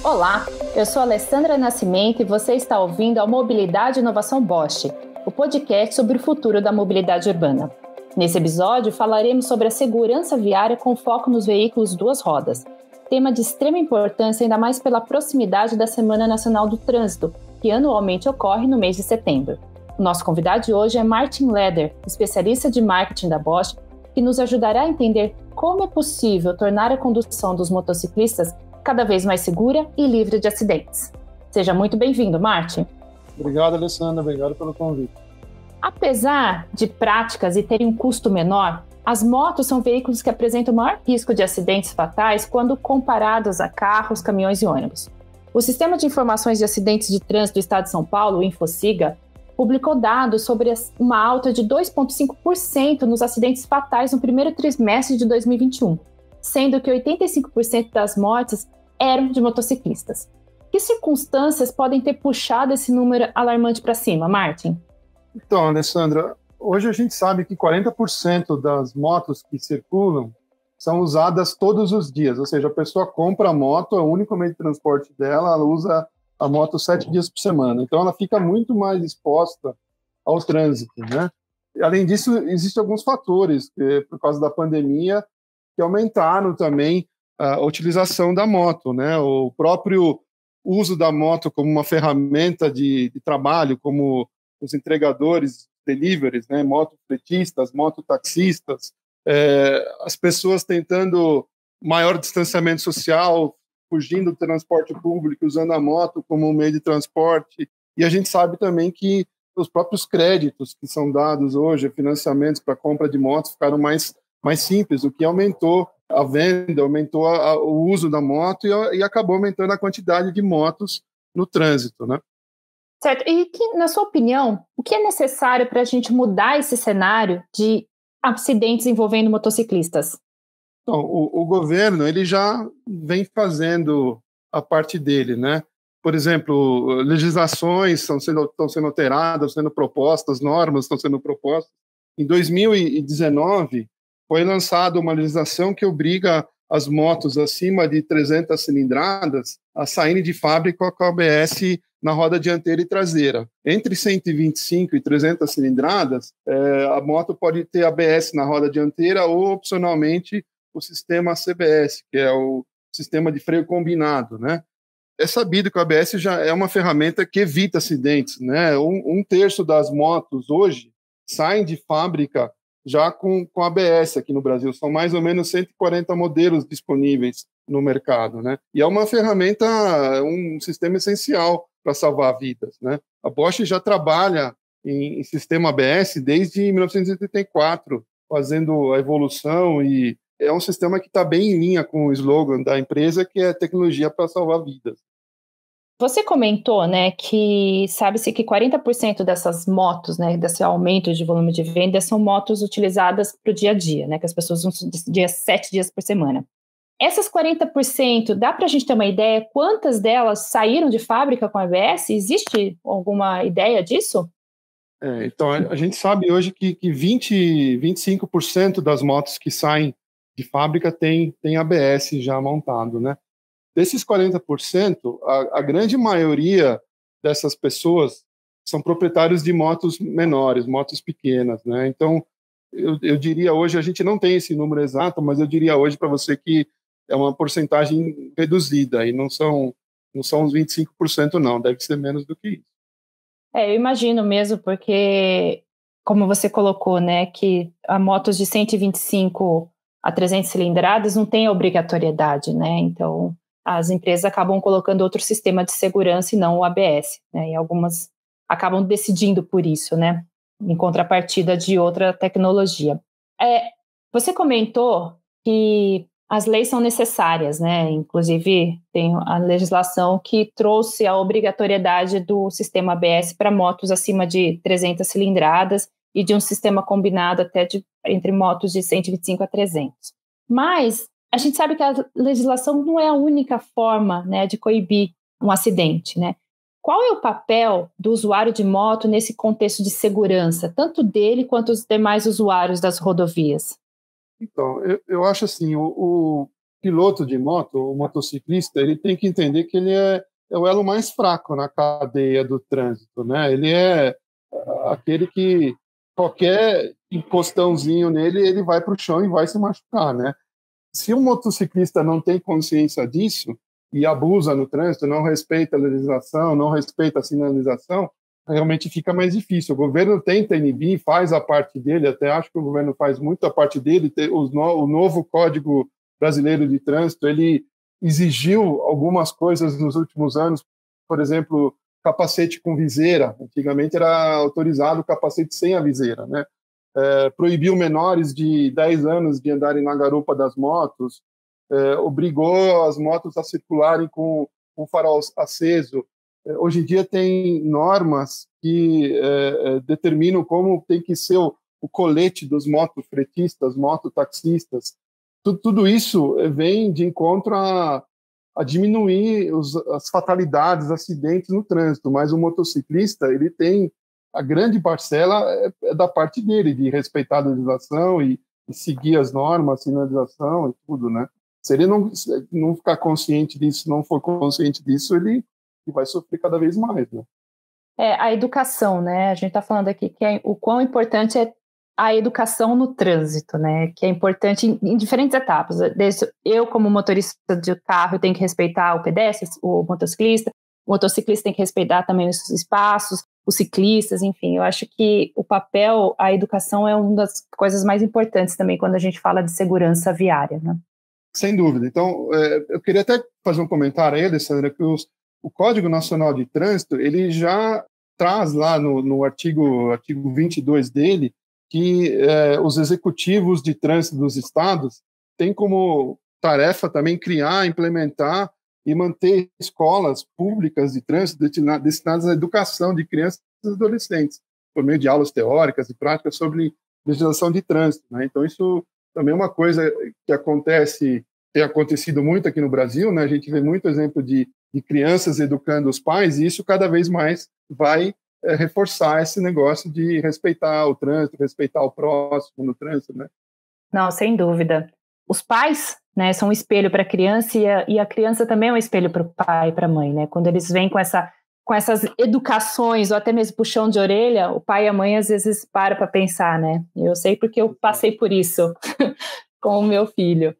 Olá, eu sou Alessandra Nascimento e você está ouvindo a Mobilidade e Inovação Bosch, o podcast sobre o futuro da mobilidade urbana. Nesse episódio, falaremos sobre a segurança viária com foco nos veículos duas rodas, tema de extrema importância ainda mais pela proximidade da Semana Nacional do Trânsito, que anualmente ocorre no mês de setembro. O nosso convidado de hoje é Martin Leder, especialista de marketing da Bosch, que nos ajudará a entender como é possível tornar a condução dos motociclistas cada vez mais segura e livre de acidentes. Seja muito bem-vindo, Martin. Obrigado, Alessandra. Obrigado pelo convite. Apesar de práticas e terem um custo menor, as motos são veículos que apresentam maior risco de acidentes fatais quando comparados a carros, caminhões e ônibus. O Sistema de Informações de Acidentes de Trânsito do Estado de São Paulo, o InfoSiga, publicou dados sobre uma alta de 2,5% nos acidentes fatais no primeiro trimestre de 2021, sendo que 85% das mortes eram de motociclistas. Que circunstâncias podem ter puxado esse número alarmante para cima, Martin? Então, Alessandra, hoje a gente sabe que 40% das motos que circulam são usadas todos os dias, ou seja, a pessoa compra a moto, é o único meio de transporte dela, ela usa a moto 7 dias por semana, então ela fica muito mais exposta ao trânsito, né? Além disso, existem alguns fatores, por causa da pandemia, que aumentaram também a utilização da moto, né? O próprio uso da moto como uma ferramenta de trabalho, como os entregadores, deliveries, né? Motofretistas, mototaxistas, as pessoas tentando maior distanciamento social, fugindo do transporte público, usando a moto como um meio de transporte. E a gente sabe também que os próprios créditos que são dados hoje, financiamentos para compra de motos, ficaram mais simples, o que aumentou a venda, aumentou o uso da moto e acabou aumentando a quantidade de motos no trânsito, né? Certo. E que, na sua opinião, o que é necessário para a gente mudar esse cenário de acidentes envolvendo motociclistas? Então, o governo ele já vem fazendo a parte dele, né? Por exemplo, legislações estão sendo alteradas, sendo propostas, normas estão sendo propostas. Em 2019, foi lançada uma legislação que obriga as motos acima de 300 cilindradas a saírem de fábrica com ABS na roda dianteira e traseira. Entre 125 e 300 cilindradas, a moto pode ter ABS na roda dianteira ou, opcionalmente, o sistema CBS, que é o sistema de freio combinado, né? É sabido que o ABS já é uma ferramenta que evita acidentes, né? Um terço das motos hoje saem de fábrica já com ABS aqui no Brasil. São mais ou menos 140 modelos disponíveis no mercado, né? E é uma ferramenta, um sistema essencial para salvar vidas, né? A Bosch já trabalha em sistema ABS desde 1984, fazendo a evolução, e é um sistema que está bem em linha com o slogan da empresa, que é tecnologia para salvar vidas. Você comentou, né, que sabe-se que 40% dessas motos, né, desse aumento de volume de venda, são motos utilizadas para o dia a dia, né, que as pessoas usam 7 dias por semana. Essas 40%, dá para a gente ter uma ideia quantas delas saíram de fábrica com ABS? Existe alguma ideia disso? Então, a gente sabe hoje que 25% das motos que saem de fábrica tem ABS já montado, né? Desses 40%, a grande maioria dessas pessoas são proprietários de motos menores, motos pequenas, né? Então, eu diria hoje, a gente não tem esse número exato, mas eu diria hoje para você que é uma porcentagem reduzida, e não são os 25% não, deve ser menos do que isso. Eu imagino mesmo, porque, como você colocou, né, que a motos de 125 a 300 cilindradas não tem obrigatoriedade, né? Então, as empresas acabam colocando outro sistema de segurança e não o ABS, né? E algumas acabam decidindo por isso, né? Em contrapartida de outra tecnologia. Você comentou que as leis são necessárias, né? Inclusive, tem a legislação que trouxe a obrigatoriedade do sistema ABS para motos acima de 300 cilindradas e de um sistema combinado até entre motos de 125 a 300. Mas a gente sabe que a legislação não é a única forma, né, de coibir um acidente, né? Qual é o papel do usuário de moto nesse contexto de segurança, tanto dele quanto os demais usuários das rodovias? Então, eu acho assim, o piloto de moto, o motociclista, ele tem que entender que ele é o elo mais fraco na cadeia do trânsito, né? Ele é aquele que qualquer encostãozinho nele, ele vai para o chão e vai se machucar, né? Se o motociclista não tem consciência disso e abusa no trânsito, não respeita a legislação, não respeita a sinalização, realmente fica mais difícil. O governo tenta inibir, faz a parte dele, até acho que o governo faz muito a parte dele. O novo Código Brasileiro de Trânsito, ele exigiu algumas coisas nos últimos anos, por exemplo, capacete com viseira. Antigamente era autorizado o capacete sem a viseira, né? Proibiu menores de 10 anos de andarem na garupa das motos, obrigou as motos a circularem com farol aceso. Hoje em dia tem normas que determinam como tem que ser o colete dos motofretistas, mototaxistas. Tudo isso vem de encontro a diminuir as fatalidades, acidentes no trânsito, mas o motociclista, ele tem a grande parcela é da parte dele, de respeitar a legislação e seguir as normas, a sinalização e tudo, né? Se ele não ficar consciente disso, não for consciente disso, ele vai sofrer cada vez mais, né? A educação, né? A gente está falando aqui que o quão importante é a educação no trânsito, né? Que é importante em diferentes etapas. Desde eu, como motorista de carro, tenho que respeitar o pedestre, o motociclista tem que respeitar também os espaços, os ciclistas, enfim. Eu acho que a educação é uma das coisas mais importantes também quando a gente fala de segurança viária, né? Sem dúvida. Então, eu queria até fazer um comentário aí, Alessandra, que o Código Nacional de Trânsito, ele já traz lá no artigo 22 dele, que os executivos de trânsito dos estados têm como tarefa também criar, implementar e manter escolas públicas de trânsito destinadas à educação de crianças e adolescentes, por meio de aulas teóricas e práticas sobre legislação de trânsito, né? Então, isso também é uma coisa que tem acontecido muito aqui no Brasil, né? A gente vê muito exemplo de crianças educando os pais, e isso cada vez mais vai reforçar esse negócio de respeitar o trânsito, respeitar o próximo no trânsito, né? Não, sem dúvida. Os pais, né, são um espelho para a criança e a criança também é um espelho para o pai e para a mãe, né? Quando eles vêm com essas educações ou até mesmo puxão de orelha, o pai e a mãe às vezes param para pensar, né? Eu sei porque eu passei por isso com o meu filho.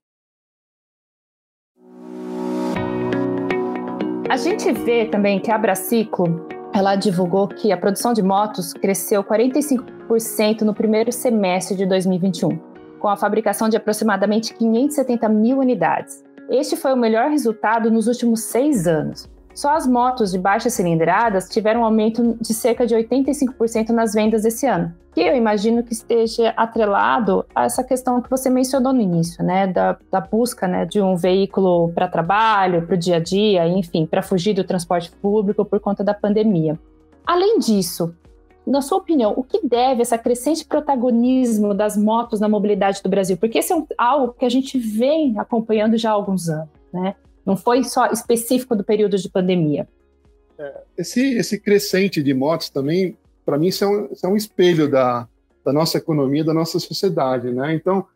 A gente vê também que a Abraciclo, ela divulgou que a produção de motos cresceu 45% no primeiro semestre de 2021, com a fabricação de aproximadamente 570 mil unidades. Este foi o melhor resultado nos últimos 6 anos. Só as motos de baixas cilindradas tiveram um aumento de cerca de 85% nas vendas esse ano, que eu imagino que esteja atrelado a essa questão que você mencionou no início, né, da busca, né, de um veículo para trabalho, para o dia a dia, enfim, para fugir do transporte público por conta da pandemia. Além disso, na sua opinião, o que deve esse crescente protagonismo das motos na mobilidade do Brasil? Porque esse é algo que a gente vem acompanhando já há alguns anos, né? Não foi só específico do período de pandemia. Esse crescente de motos também, para mim, isso é um espelho da nossa economia, da nossa sociedade, né? Então,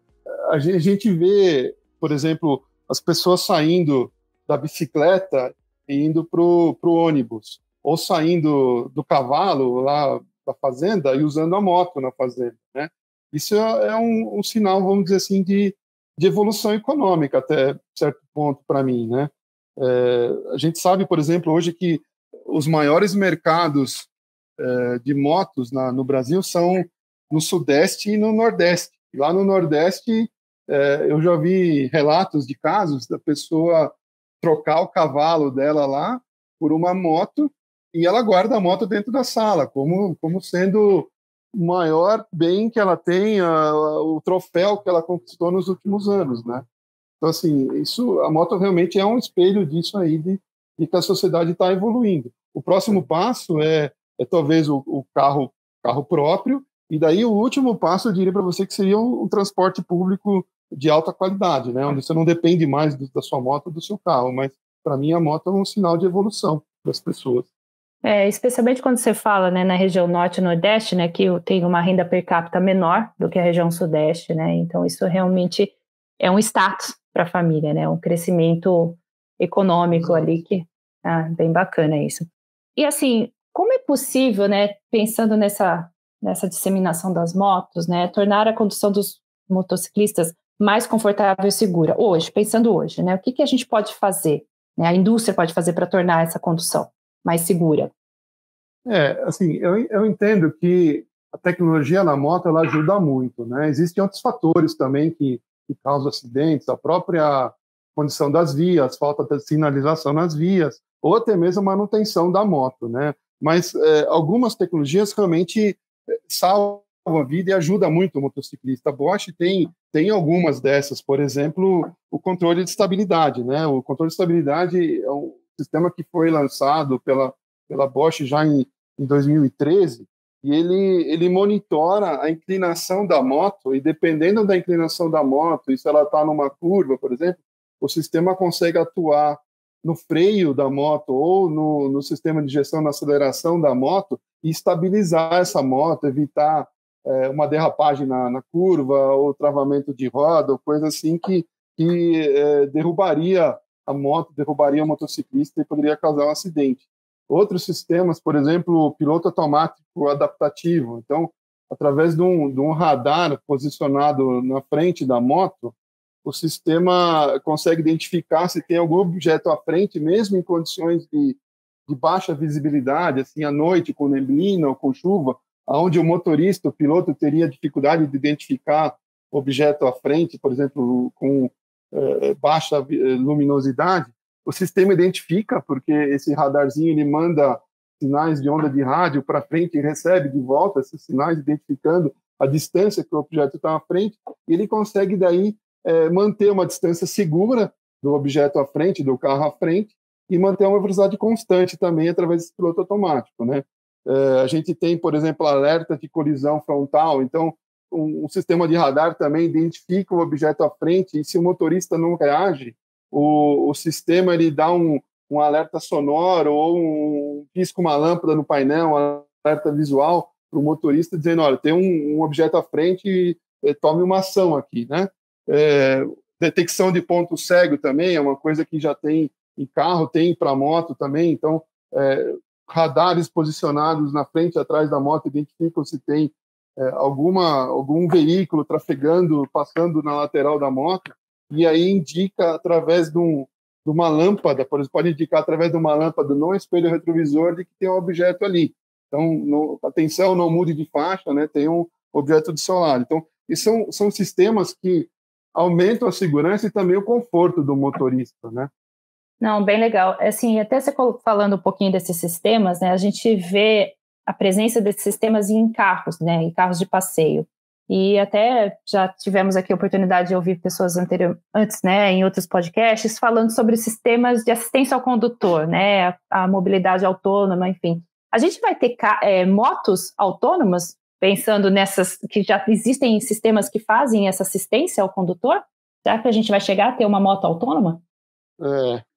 a gente vê, por exemplo, as pessoas saindo da bicicleta e indo para o ônibus, ou saindo do cavalo lá da fazenda e usando a moto na fazenda, né? Isso é um sinal, vamos dizer assim, de evolução econômica até certo ponto para mim, né? A gente sabe, por exemplo, hoje que os maiores mercados de motos no Brasil são no Sudeste e no Nordeste. Lá no Nordeste, eu já vi relatos de casos da pessoa trocar o cavalo dela lá por uma moto e ela guarda a moto dentro da sala, como sendo o maior bem que ela tem, o troféu que ela conquistou nos últimos anos, né? Então, assim, a moto realmente é um espelho disso aí, de que a sociedade está evoluindo. O próximo passo é talvez o carro próprio, e daí o último passo, eu diria para você, que seria um transporte público de alta qualidade, né? Onde você não depende mais da sua moto ou do seu carro, mas para mim a moto é um sinal de evolução das pessoas. Especialmente quando você fala, né, na região norte e nordeste, né, que tem uma renda per capita menor do que a região sudeste, né? Então isso realmente é um status a família, né? Um crescimento econômico ali que bem bacana isso. E assim, como é possível, né, pensando nessa disseminação das motos, né, tornar a condução dos motociclistas mais confortável e segura hoje, pensando hoje, né? O que a gente pode fazer, né? A indústria pode fazer para tornar essa condução mais segura? Assim, eu entendo que a tecnologia na moto ela ajuda muito, né? Existem outros fatores também que causam acidentes, a própria condição das vias, falta de sinalização nas vias, ou até mesmo a manutenção da moto, né? Mas algumas tecnologias realmente salvam a vida e ajudam muito o motociclista. A Bosch tem algumas dessas, por exemplo, o controle de estabilidade, né? O controle de estabilidade é um sistema que foi lançado pela Bosch já em 2013, e ele monitora a inclinação da moto, e dependendo da inclinação da moto, e se ela está numa curva, por exemplo, o sistema consegue atuar no freio da moto ou no sistema de gestão na aceleração da moto e estabilizar essa moto, evitar uma derrapagem na curva ou travamento de roda, ou coisa assim que derrubaria a moto, derrubaria o motociclista e poderia causar um acidente. Outros sistemas, por exemplo, o piloto automático adaptativo. Então, através de um radar posicionado na frente da moto, o sistema consegue identificar se tem algum objeto à frente, mesmo em condições de baixa visibilidade, assim, à noite, com neblina ou com chuva, onde o motorista, o piloto, teria dificuldade de identificar o objeto à frente, por exemplo, com baixa luminosidade. O sistema identifica, porque esse radarzinho ele manda sinais de onda de rádio para frente e recebe de volta esses sinais, identificando a distância que o objeto está à frente, e ele consegue daí manter uma distância segura do objeto à frente, do carro à frente, e manter uma velocidade constante também através desse piloto automático, né? A gente tem, por exemplo, alerta de colisão frontal, então um sistema de radar também identifica o objeto à frente, e se o motorista não reage, o sistema ele dá um alerta sonoro ou pisca uma lâmpada no painel, um alerta visual para o motorista dizendo, olha, tem um objeto à frente e tome uma ação aqui, né? Detecção de ponto cego também é uma coisa que já tem em carro, tem para moto também, então radares posicionados na frente e atrás da moto identificam se tem algum veículo trafegando, passando na lateral da moto, e aí indica através de uma lâmpada, por exemplo, pode indicar através de uma lâmpada no espelho retrovisor de que tem um objeto ali. Então, atenção, não mude de faixa, né? Tem um objeto do seu lado. Então, são sistemas que aumentam a segurança e também o conforto do motorista, né? Não, bem legal. Assim, até você falando um pouquinho desses sistemas, né? A gente vê a presença desses sistemas em carros, né? Em carros de passeio. E até já tivemos aqui a oportunidade de ouvir pessoas antes, né, em outros podcasts, falando sobre sistemas de assistência ao condutor, né, a mobilidade autônoma, enfim. A gente vai ter motos autônomas, pensando nessas, que já existem sistemas que fazem essa assistência ao condutor? Será que a gente vai chegar a ter uma moto autônoma?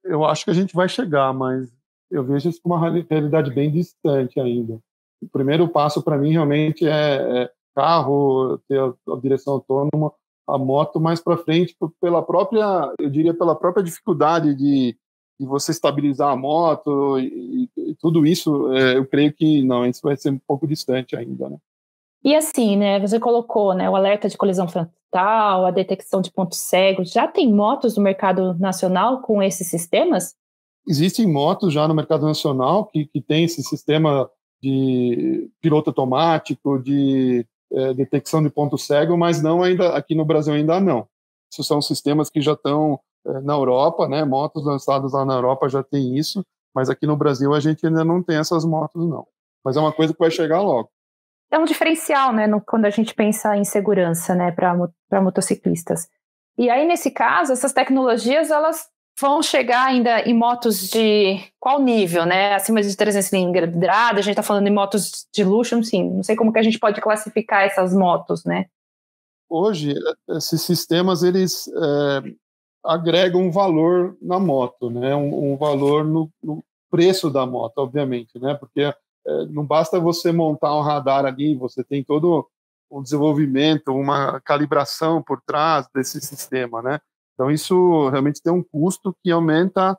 Eu acho que a gente vai chegar, mas eu vejo isso como uma realidade bem distante ainda. O primeiro passo para mim realmente é carro, ter a direção autônoma, a moto mais para frente eu diria pela própria dificuldade de você estabilizar a moto e tudo isso, eu creio que não, isso vai ser um pouco distante ainda, né? E assim, né, você colocou, né, o alerta de colisão frontal, a detecção de ponto cego, já tem motos no mercado nacional com esses sistemas? Existem motos já no mercado nacional que tem esse sistema de piloto automático, de detecção de ponto cego, mas não ainda aqui no Brasil ainda não. Esses são sistemas que já estão na Europa, né? Motos lançadas lá na Europa já tem isso, mas aqui no Brasil a gente ainda não tem essas motos não. Mas é uma coisa que vai chegar logo. É um diferencial, né, quando a gente pensa em segurança, né, para motociclistas. E aí, nesse caso, essas tecnologias, elas vão chegar ainda em motos de qual nível, né? Acima de 300 cilindrada, a gente está falando em motos de luxo, enfim, não sei como que a gente pode classificar essas motos, né? Hoje, esses sistemas, eles agregam um valor na moto, né? Um valor no preço da moto, obviamente, né? Porque não basta você montar um radar ali, você tem todo um desenvolvimento, uma calibração por trás desse sistema, né? Então, isso realmente tem um custo que aumenta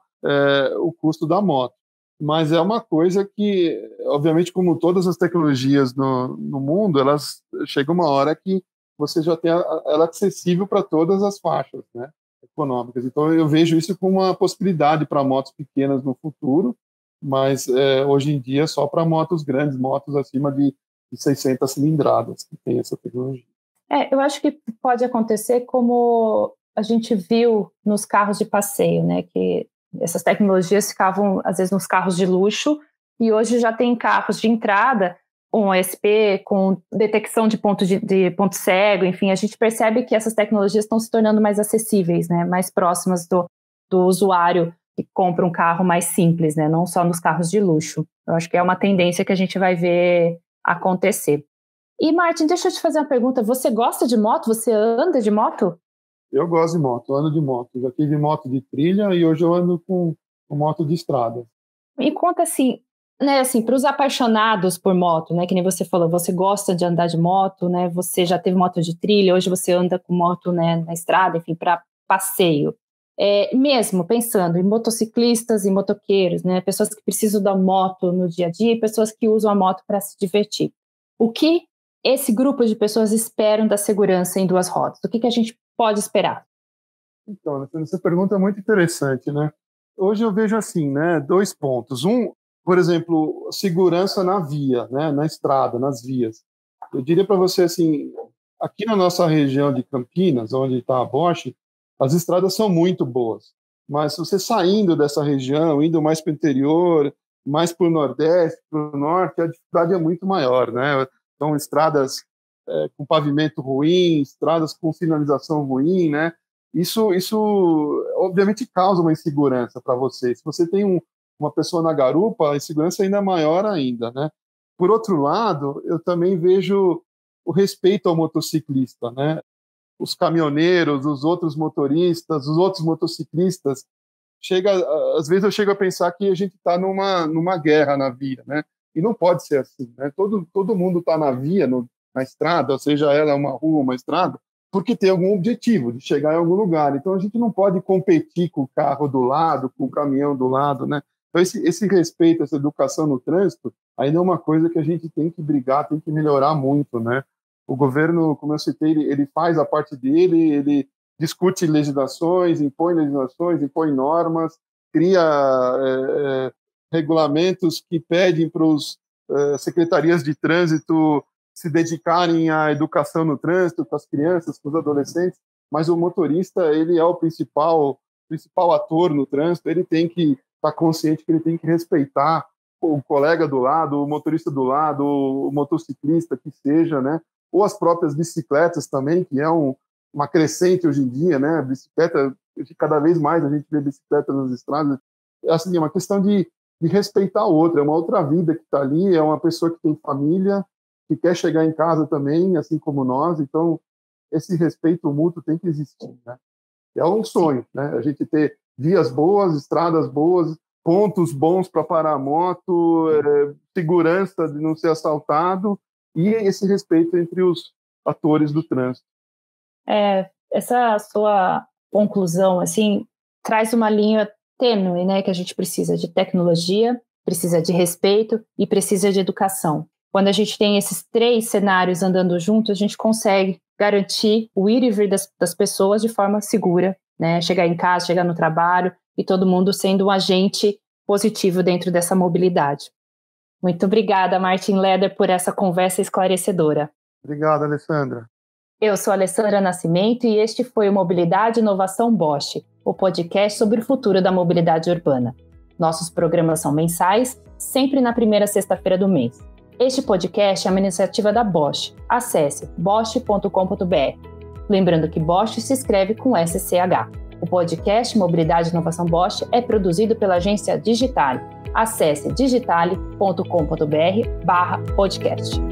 o custo da moto. Mas é uma coisa que, obviamente, como todas as tecnologias no mundo, elas chega uma hora que você já tem ela acessível para todas as faixas, né, econômicas. Então, eu vejo isso como uma possibilidade para motos pequenas no futuro, mas hoje em dia só para motos grandes, motos acima de 600 cilindradas que tem essa tecnologia. Eu acho que pode acontecer como a gente viu nos carros de passeio, né, que essas tecnologias ficavam, às vezes, nos carros de luxo, e hoje já tem carros de entrada, com ESP, com detecção de ponto cego, enfim, a gente percebe que essas tecnologias estão se tornando mais acessíveis, né, mais próximas do usuário que compra um carro mais simples, né, não só nos carros de luxo. Eu acho que é uma tendência que a gente vai ver acontecer. E, Martin, deixa eu te fazer uma pergunta. Você gosta de moto? Você anda de moto? Eu gosto de moto, ando de moto. Já tive moto de trilha e hoje eu ando com moto de estrada. Me conta assim, né, assim, para os apaixonados por moto, né, que nem você falou, você gosta de andar de moto, né, você já teve moto de trilha, hoje você anda com moto, né, na estrada, enfim, para passeio. Mesmo pensando em motociclistas e motoqueiros, né, pessoas que precisam da moto no dia a dia, pessoas que usam a moto para se divertir. O que esse grupo de pessoas esperam da segurança em duas rodas? O que a gente pode esperar? Então, essa pergunta é muito interessante, né? Hoje eu vejo assim, né, 2 pontos. Um, por exemplo, segurança na via, né, na estrada, nas vias. Eu diria para você assim, aqui na nossa região de Campinas, onde está a Bosch, as estradas são muito boas. Mas se você saindo dessa região, indo mais para o interior, mais para o Nordeste, para o Norte, a dificuldade é muito maior, né? São estradas com pavimento ruim, estradas com sinalização ruim, né? Isso obviamente causa uma insegurança para você. Se você tem uma pessoa na garupa, a insegurança ainda é maior ainda, né? Por outro lado, eu também vejo o respeito ao motociclista, né? Os caminhoneiros, os outros motoristas, os outros motociclistas, às vezes eu chego a pensar que a gente está numa guerra na via, né? E não pode ser assim, né? Todo mundo está na via, na estrada, seja ela uma rua, uma estrada, porque tem algum objetivo de chegar em algum lugar. Então a gente não pode competir com o carro do lado, com o caminhão do lado, né? Então esse respeito, essa educação no trânsito, ainda é uma coisa que a gente tem que brigar, tem que melhorar muito, né? O governo, como eu citei, ele faz a parte dele, ele discute legislações, impõe normas, cria regulamentos que pedem para os secretarias de trânsito se dedicarem à educação no trânsito, com as crianças, com os adolescentes, mas o motorista, ele é o principal ator no trânsito, ele tem que estar consciente que ele tem que respeitar o colega do lado, o motorista do lado, o motociclista que seja, né? Ou as próprias bicicletas também, que é uma crescente hoje em dia, né? Bicicleta, cada vez mais a gente vê bicicleta nas estradas. Assim, é uma questão de respeitar o outro, é uma outra vida que está ali, é uma pessoa que tem família, que quer chegar em casa também, assim como nós, então esse respeito mútuo tem que existir, né? É um sonho, né? A gente ter vias boas, estradas boas, pontos bons para parar a moto, segurança de não ser assaltado e esse respeito entre os atores do trânsito. Essa sua conclusão, assim, traz uma linha tênue, né, que a gente precisa de tecnologia, precisa de respeito e precisa de educação. Quando a gente tem esses 3 cenários andando juntos, a gente consegue garantir o ir e vir das pessoas de forma segura, né? Chegar em casa, chegar no trabalho e todo mundo sendo um agente positivo dentro dessa mobilidade. Muito obrigada, Martin Leder, por essa conversa esclarecedora. Obrigado, Alessandra. Eu sou Alessandra Nascimento e este foi o Mobilidade e Inovação Bosch, o podcast sobre o futuro da mobilidade urbana. Nossos programas são mensais, sempre na primeira sexta-feira do mês. Este podcast é uma iniciativa da Bosch. Acesse bosch.com.br. Lembrando que Bosch se escreve com SCH. O podcast Mobilidade e Inovação Bosch é produzido pela agência Digitale. Acesse digitale.com.br/podcast.